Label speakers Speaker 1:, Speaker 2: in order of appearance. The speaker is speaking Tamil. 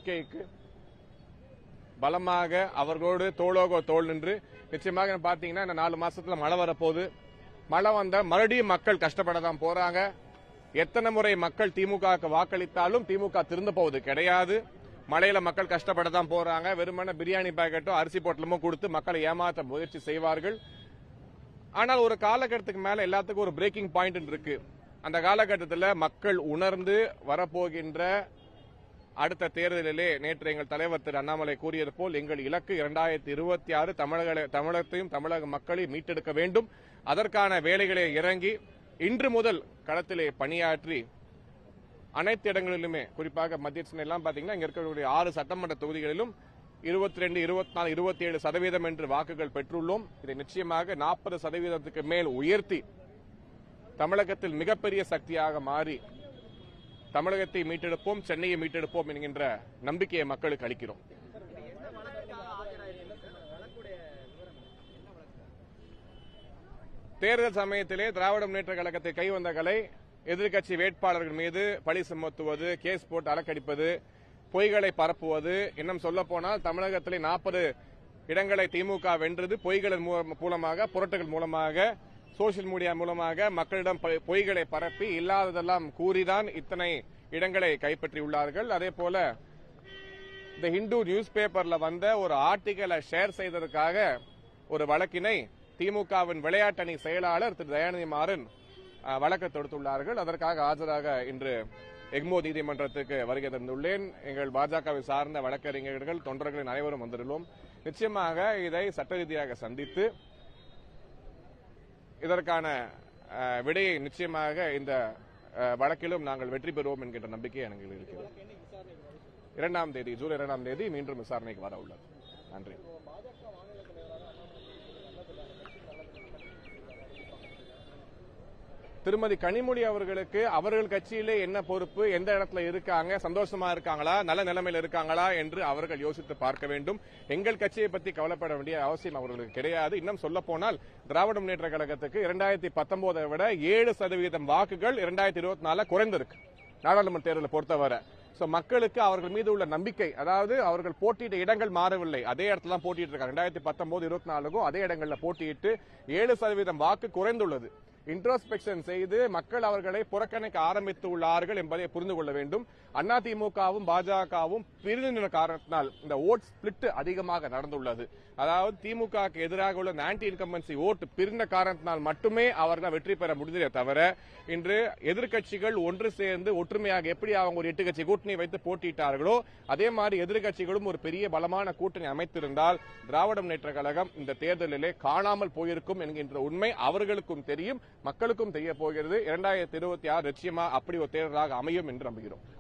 Speaker 1: நம்பிக்கைக்கு பலமாக அவர்களோடு தோளோகோ தோள் நின்று நிச்சயமாக பாத்தீங்கன்னா இந்த 4 மாசத்துல மழை வரப்போகுது. மழை வந்தா மறுபடியும் மக்கள் கஷ்டப்படதான் போறாங்க. எத்தனை முறை மக்கள் திமுக வாக்களித்தாலும் திமுக திருந்த போவது கிடையாது. மழையில மக்கள் கஷ்டப்படதான் போறாங்க. வெறுமனே பிரியாணி பாக்கெட்டும் அரிசி பொட்டலமும் கொடுத்து மக்களை ஏமாற்ற முயற்சி செய்வார்கள். ஆனால் ஒரு காலகட்டத்துக்கு மேல எல்லாத்துக்கும் ஒரு பிரேக்கிங் பாயிண்ட் இருக்கு. அந்த காலகட்டத்தில் மக்கள் உணர்ந்து வரப்போகின்ற அடுத்த தேர்தலிலே நேற்று எங்கள் தலைவர் திரு அண்ணாமலை கூறியது போல் எங்கள் இலக்கு 2026 தமிழகத்தையும் தமிழக மக்களை மீட்டெடுக்க வேண்டும். அதற்கான வேலைகளை இறங்கி இன்று முதல் களத்திலே பணியாற்றி அனைத்து இடங்களிலுமே குறிப்பாக மத்திய சென்னை எல்லாம் பாத்தீங்கன்னா இங்க இருக்கக்கூடிய 6 சட்டமன்ற தொகுதிகளிலும் 22, 24, 27% என்று வாக்குகள் பெற்றுள்ளோம். இதை நிச்சயமாக 40% மேல் உயர்த்தி தமிழகத்தில் மிகப்பெரிய சக்தியாக மாறி தமிழகத்தை மீட்டெடுப்போம், சென்னையை மீட்டெடுப்போம் என்கின்ற நம்பிக்கையை மக்களுக்கு அளிக்கிறோம். தேர்தல் சமயத்திலே திராவிட முன்னேற்ற கழகத்தை கைவந்த கலை எதிர்க்கட்சி வேட்பாளர்கள் மீது பழி சுமத்துவது, கேஸ் போட்டு அலக்கடிப்பது, பொய்களை பரப்புவது, இன்னும் சொல்ல போனால் தமிழகத்திலே 40 இடங்களை திமுக வென்றது பொய்களின் மூலமாக, புரட்டுகள் மூலமாக, சோசியல் மீடியா மூலமாக மக்களிடம் பொய்களை பரப்பி இல்லாததெல்லாம் கூறிதான் இத்தனை இடங்களை கைப்பற்றியுள்ளார்கள். அதே போல இந்த ஹிந்து நியூஸ் பேப்பர்ல வந்த ஒரு ஆர்டிகலை ஷேர் செய்ததற்காக ஒரு வழக்கினை திமுகவின் விளையாட்டணி செயலாளர் திரு தயாநிதி மாறன் வழக்கு தொடுத்துள்ளார்கள். அதற்காக ஆஜராக இன்று எக்மோர் நீதிமன்றத்துக்கு வருகை தந்துள்ளேன். எங்கள் பாஜகவை சார்ந்த வழக்கறிஞர்கள், தொண்டர்கள் அனைவரும் வந்துள்ளோம். நிச்சயமாக இதை சட்ட ரீதியாக சந்தித்து இதற்கான விடையை நிச்சயமாக இந்த வழக்கிலும் நாங்கள் வெற்றி பெறுவோம் என்கின்ற நம்பிக்கை எனக்கு இருக்கிறது. 2ஆம் தேதி, ஜூலை 2ஆம் தேதி மீண்டும் விசாரணைக்கு வர உள்ளது. நன்றி. திருமதி கனிமொழி அவர்களுக்கு அவர்கள் கட்சியிலே என்ன பொறுப்பு, எந்த இடத்துல இருக்காங்க, சந்தோஷமா இருக்காங்களா, நல்ல நிலைமையில் இருக்காங்களா என்று அவர்கள் யோசித்து பார்க்க வேண்டும். எங்கள் கட்சியை பற்றி கவலைப்பட வேண்டிய அவசியம் அவர்களுக்கு கிடையாது. இன்னும் சொல்ல போனால் திராவிட முன்னேற்ற கழகத்துக்கு 2019 விட 7% வாக்குகள் 2024 குறைந்திருக்கு நாடாளுமன்ற தேர்தலை பொறுத்தவரை. மக்களுக்கு அவர்கள் மீது உள்ள நம்பிக்கை, அதாவது அவர்கள் போட்டியிட்ட இடங்கள் மாறவில்லை, அதே இடத்துல தான் போட்டிட்டு இருக்காங்க. 2019, 24 அதே இடங்களில் போட்டியிட்டு 7% வாக்கு குறைந்துள்ளது. இன்ட்ரோஸ்பெக்ஷன் செய்து மக்கள் அவர்களை புறக்கணிக்க ஆரம்பித்து உள்ளார்கள் என்பதை புரிந்து கொள்ள வேண்டும். அதிமுகவும் பாஜகவும் பிரிந்த காரணத்தினால் இந்த ஓட் ஸ்பிளிட் அதிகமாக நடந்துள்ளது. அதாவது திமுக எதிராக உள்ள ஆன்டி இன்கம்பன்சி ஓட்டு பிரிந்த காரணத்தினால் மட்டுமே அவர்கள் வெற்றி பெற முடிந்ததே தவிர இன்று எதிர்க்கட்சிகள் ஒன்று சேர்ந்து ஒற்றுமையாக எப்படி அவங்க ஒரு 8 கட்சி கூட்டணி வைத்து போட்டியிட்டார்களோ அதே மாதிரி எதிர்க்கட்சிகளும் ஒரு பெரிய பலமான கூட்டணி அமைத்திருந்தால் திராவிட முன்னேற்ற கழகம் இந்த தேர்தலிலே காணாமல் போயிருக்கும் என்கின்ற உண்மை அவர்களுக்கும் தெரியும், மக்களுக்கும் தெரிய போகிறது. 2026 நிச்சயமா அப்படி ஒரு தேர்தலாக அமையும் என்று நம்புகிறோம்.